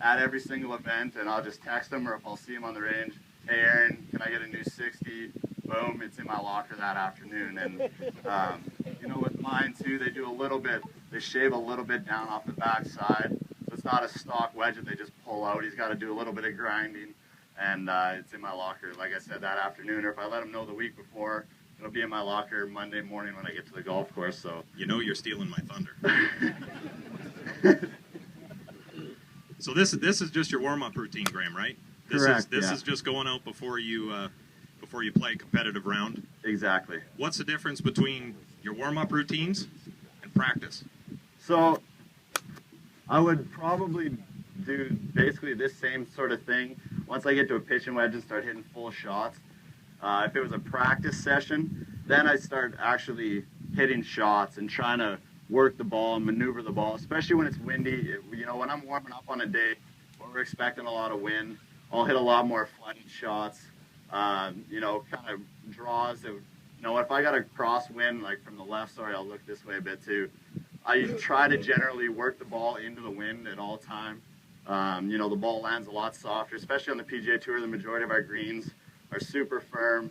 at every single event, and I'll just text them, or if I'll see them on the range, hey Aaron, can I get a new 60? Boom, it's in my locker that afternoon. And you know, with mine too, they do a little bit, they shave a little bit down off the back side, so it's not a stock wedge that they just pull out. He's got to do a little bit of grinding, and it's in my locker, like I said, that afternoon. Or if I let him know the week before, it'll be in my locker Monday morning when I get to the golf course. So you know, you're stealing my thunder. So this is just your warm-up routine, Graham, right? Correct. This is just going out before you play a competitive round. Exactly. What's the difference between your warm-up routines and practice? So I would probably do basically this same sort of thing once I get to a pitching wedge and start hitting full shots. If it was a practice session, then I start actually hitting shots and trying to work the ball and maneuver the ball, especially when it's windy. You know, when I'm warming up on a day where we're expecting a lot of wind, I'll hit a lot more flooded shots, you know, kind of draws. You know, if I got a crosswind, like from the left, sorry, I'll look this way a bit too. I try to generally work the ball into the wind at all time. You know, the ball lands a lot softer, especially on the PGA Tour. The majority of our greens are super firm.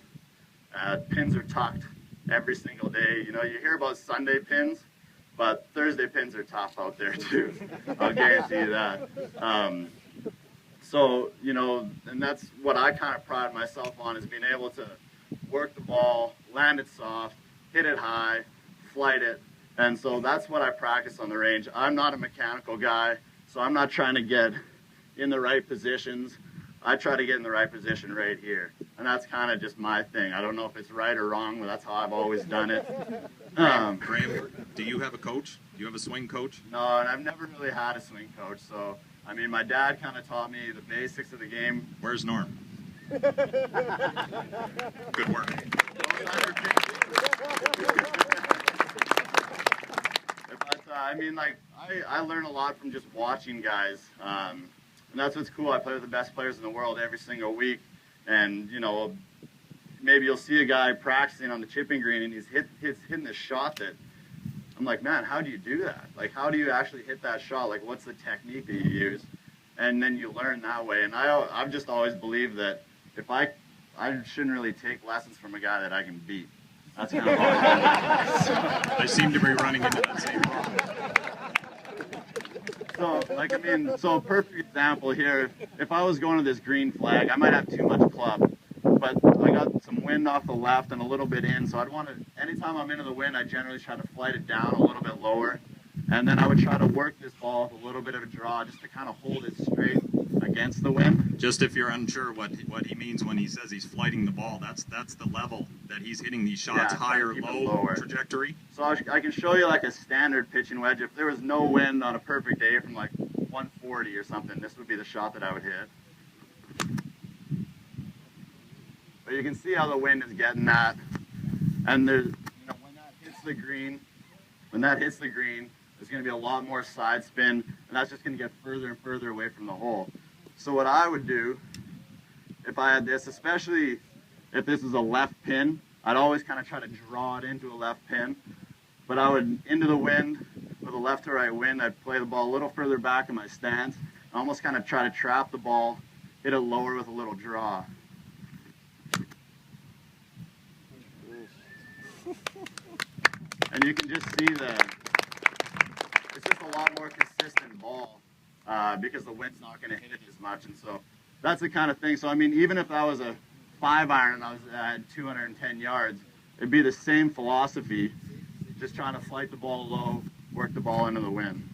Pins are tucked every single day. You know, you hear about Sunday pins, but Thursday pins are tough out there too. I'll guarantee you that. So, you know, and that's what I kind of pride myself on, is being able to work the ball, land it soft, hit it high, flight it. And so that's what I practice on the range. I'm not a mechanical guy, so I'm not trying to get in the right positions. I try to get in the right position right here. And that's kind of just my thing. I don't know if it's right or wrong, but that's how I've always done it. Graham, do you have a coach? Do you have a swing coach? No, and I've never really had a swing coach. So, I mean, my dad kind of taught me the basics of the game. Where's Norm? Good work. But, I mean, like, I learn a lot from just watching guys. And that's what's cool. I play with the best players in the world every single week. And, you know, maybe you'll see a guy practicing on the chipping green and he's hitting this shot that I'm like, man, how do you do that? Like, how do you actually hit that shot? Like, what's the technique that you use? And then you learn that way. And I've just always believed that if I shouldn't really take lessons from a guy that I can beat. That's kind of I seem to be running into that same problem. So, like, I mean, so a perfect example here, if I was going to this green flag, I might have too much club, but I got some wind off the left and a little bit in, so I'd want to, anytime I'm into the wind, I generally try to flight it down a little bit lower, and then I would try to work this ball with a little bit of a draw just to kind of hold it straight against the wind. Just if you're unsure what he means when he says he's flighting the ball, that's the level that he's hitting these shots, Yeah, higher, low trajectory. So I can show you like a standard pitching wedge. If there was no wind on a perfect day from like 140 or something, this would be the shot that I would hit. But you can see how the wind is getting that. And there's, you know, when that hits the green, there's going to be a lot more side spin, and that's just going to get further and further away from the hole. So what I would do, if I had this, especially if this is a left pin, I'd always kind of try to draw it into a left pin. But I would, into the wind, with a left to right wind, I'd play the ball a little further back in my stance, and almost kind of try to trap the ball, hit it lower with a little draw. And you can just see it's just a lot more consistent ball because the wind's not going to hit it as much. And so that's the kind of thing. So, I mean, even if I was a 5-iron and I was at 210 yards, it'd be the same philosophy, just trying to flight the ball low, work the ball into the wind.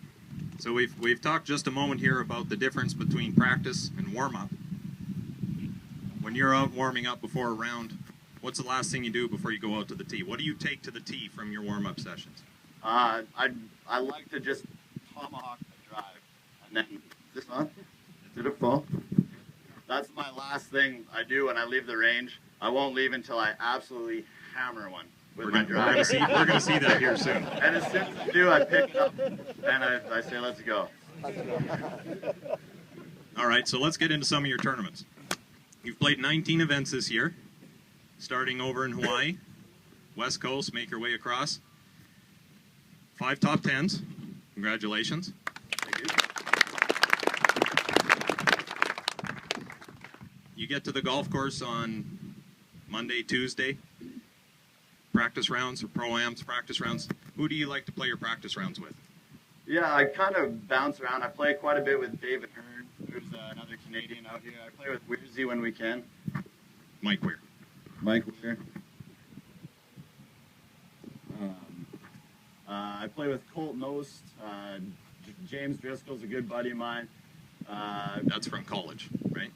So we've talked just a moment here about the difference between practice and warm-up. When you're out warming up before a round, what's the last thing you do before you go out to the tee? What do you take to the tee from your warm-up sessions? I like to just tomahawk the drive, and then this one, did it fall? That's my last thing I do when I leave the range. I won't leave until I absolutely hammer one with my driver. We're gonna see that here soon. And as soon as I do, I pick it up and I say, let's go. All right, so let's get into some of your tournaments. You've played 19 events this year, starting over in Hawaii, West Coast, make your way across. 5 top 10s. Congratulations. Thank you. You get to the golf course on Monday, Tuesday, practice rounds or pro-ams, practice rounds. Who do you like to play your practice rounds with? Yeah, I kind of bounce around. I play quite a bit with David Hearn, who's another Canadian out here. I play with Weirzy when we can. Mike Weir. Mike Weir. I play with Colt Nost. James Driscoll's a good buddy of mine. That's from college, right?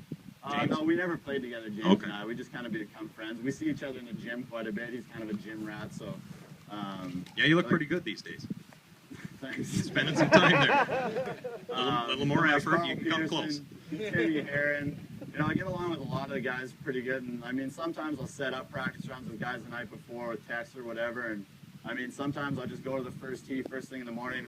No, we never played together, James Okay. and I. We just kind of become friends. We see each other in the gym quite a bit. He's kind of a gym rat, so... Yeah, you look pretty good these days. Thanks. Spending some time there. A little more like effort, Carl you can come close. Peterson, Timmy Heron. You know, I get along with a lot of the guys pretty good. And, I mean, sometimes I'll set up practice rounds with guys the night before with texts or whatever. And, I mean, sometimes I'll just go to the first tee first thing in the morning,